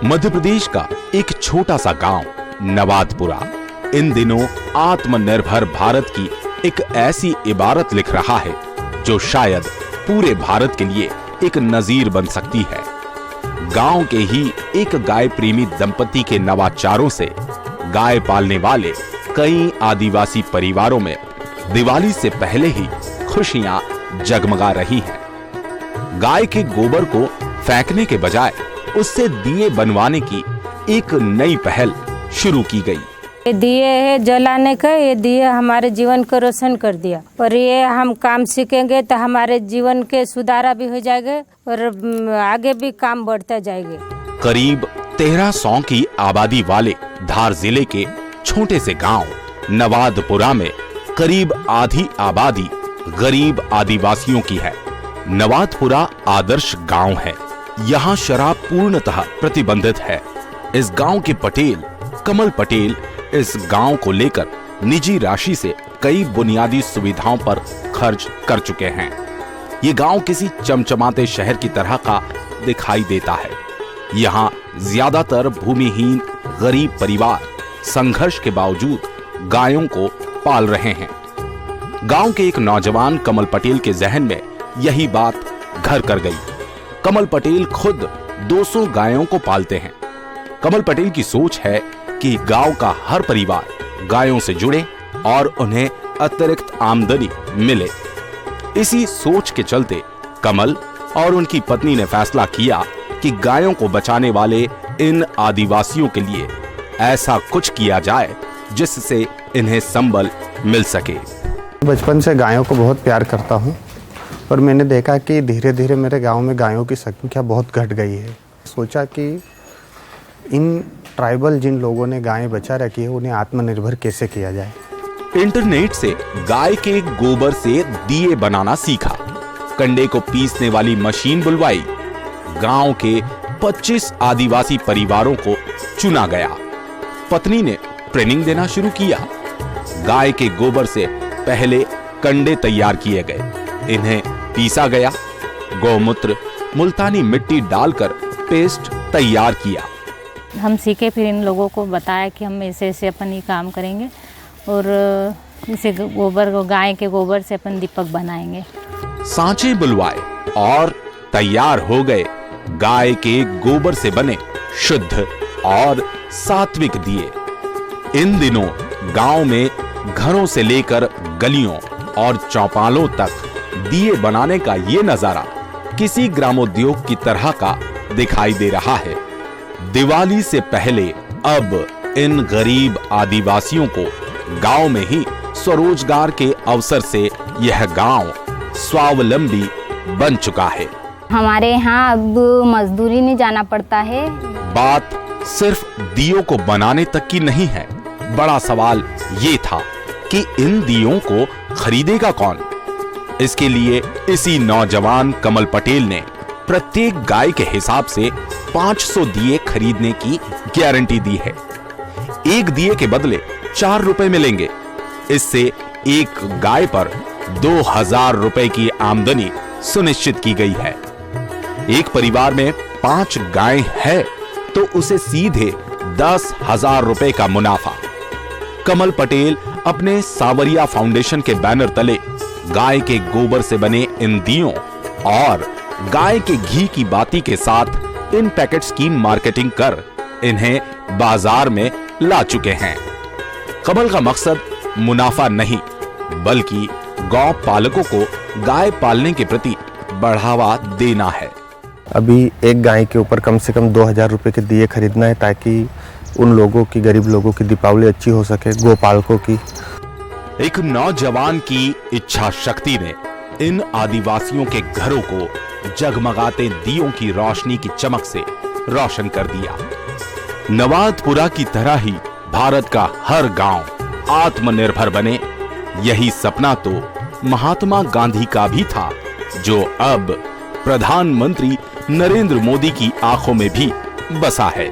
मध्य प्रदेश का एक छोटा सा गांव नवादपुरा इन दिनों आत्मनिर्भर भारत की एक ऐसी इबारत लिख रहा है जो शायद पूरे भारत के लिए एक नजीर बन सकती है। गांव के ही एक गाय प्रेमी दंपति के नवाचारों से गाय पालने वाले कई आदिवासी परिवारों में दिवाली से पहले ही खुशियां जगमगा रही हैं। गाय के गोबर को फेंकने के बजाय उससे दिए बनवाने की एक नई पहल शुरू की गई। ये दिए है जलाने का, ये दिए हमारे जीवन को रोशन कर दिया और ये हम काम सीखेंगे तो हमारे जीवन के सुधारा भी हो जाएगा और आगे भी काम बढ़ता जाएगा। करीब 1300 की आबादी वाले धार जिले के छोटे से गांव नवादपुरा में करीब आधी आबादी गरीब आदिवासियों की है। नवादपुरा आदर्श गांव है। यहाँ शराब पूर्णतः प्रतिबंधित है। इस गांव के पटेल कमल पटेल इस गांव को लेकर निजी राशि से कई बुनियादी सुविधाओं पर खर्च कर चुके हैं। ये गांव किसी चमचमाते शहर की तरह का दिखाई देता है। यहाँ ज्यादातर भूमिहीन गरीब परिवार संघर्ष के बावजूद गायों को पाल रहे हैं। गांव के एक नौजवान कमल पटेल के जहन में यही बात घर कर गई। कमल पटेल खुद 200 गायों को पालते हैं। कमल पटेल की सोच है कि गांव का हर परिवार गायों से जुड़े और उन्हें अतिरिक्त आमदनी मिले। इसी सोच के चलते कमल और उनकी पत्नी ने फैसला किया कि गायों को बचाने वाले इन आदिवासियों के लिए ऐसा कुछ किया जाए जिससे इन्हें संबल मिल सके। बचपन से गायों को बहुत प्यार करता हूं और मैंने देखा कि धीरे धीरे मेरे गांव में गायों की संख्या बहुत घट गई है। सोचा कि इन ट्राइबल जिन लोगों ने गायें बचा रखी है उन्हें आत्मनिर्भर कैसे किया जाए। इंटरनेट से गाय के गोबर से दिए बनाना सीखा। कंडे को पीसने वाली मशीन बुलवाई। गांव के 25 आदिवासी परिवारों को चुना गया। पत्नी ने ट्रेनिंग देना शुरू किया। गाय के गोबर से पहले कंडे तैयार किए गए। इन्हें पीसा गया। गौमूत्र मुल्तानी मिट्टी डालकर पेस्ट तैयार किया। हम सीखे, फिर इन लोगों को बताया कि हम ऐसे ऐसे अपन ये काम करेंगे और इसे गोबर को गाय के गोबर से अपन दीपक बनाएंगे। सांचे बुलवाए और तैयार हो गए गाय के गोबर से बने शुद्ध और सात्विक दिए। इन दिनों गांव में घरों से लेकर गलियों और चौपालों तक दिए बनाने का ये नजारा किसी ग्रामोद्योग की तरह का दिखाई दे रहा है। दिवाली से पहले अब इन गरीब आदिवासियों को गांव में ही स्वरोजगार के अवसर से यह गांव स्वावलंबी बन चुका है। हमारे यहाँ अब मजदूरी नहीं जाना पड़ता है। बात सिर्फ दियों को बनाने तक की नहीं है। बड़ा सवाल ये था कि इन दियों को खरीदेगा कौन। इसके लिए इसी नौजवान कमल पटेल ने प्रत्येक गाय के हिसाब से 500 दिए खरीदने की गारंटी दी है। एक दिए के बदले 4 रुपए मिलेंगे। इससे एक गाय पर 2000 रुपए की आमदनी सुनिश्चित की गई है। एक परिवार में 5 गाय है तो उसे सीधे 10,000 रुपए का मुनाफा। कमल पटेल अपने सावरिया फाउंडेशन के बैनर तले गाय के गोबर से बने इन दियों और गाय के घी की बाती के साथ इन पैकेट्स की मार्केटिंग कर इन्हें बाजार में ला चुके हैं। कमल का मकसद मुनाफा नहीं बल्कि गौ पालकों को गाय पालने के प्रति बढ़ावा देना है। अभी एक गाय के ऊपर कम से कम 2000 रुपए के दिए खरीदना है ताकि उन लोगों की, गरीब लोगों की दीपावली अच्छी हो सके, गोपालकों की। एक नौजवान की इच्छा शक्ति ने इन आदिवासियों के घरों को जगमगाते दियों की रोशनी की चमक से रोशन कर दिया। नवादपुरा की तरह ही भारत का हर गांव आत्मनिर्भर बने, यही सपना तो महात्मा गांधी का भी था, जो अब प्रधानमंत्री नरेंद्र मोदी की आंखों में भी बसा है।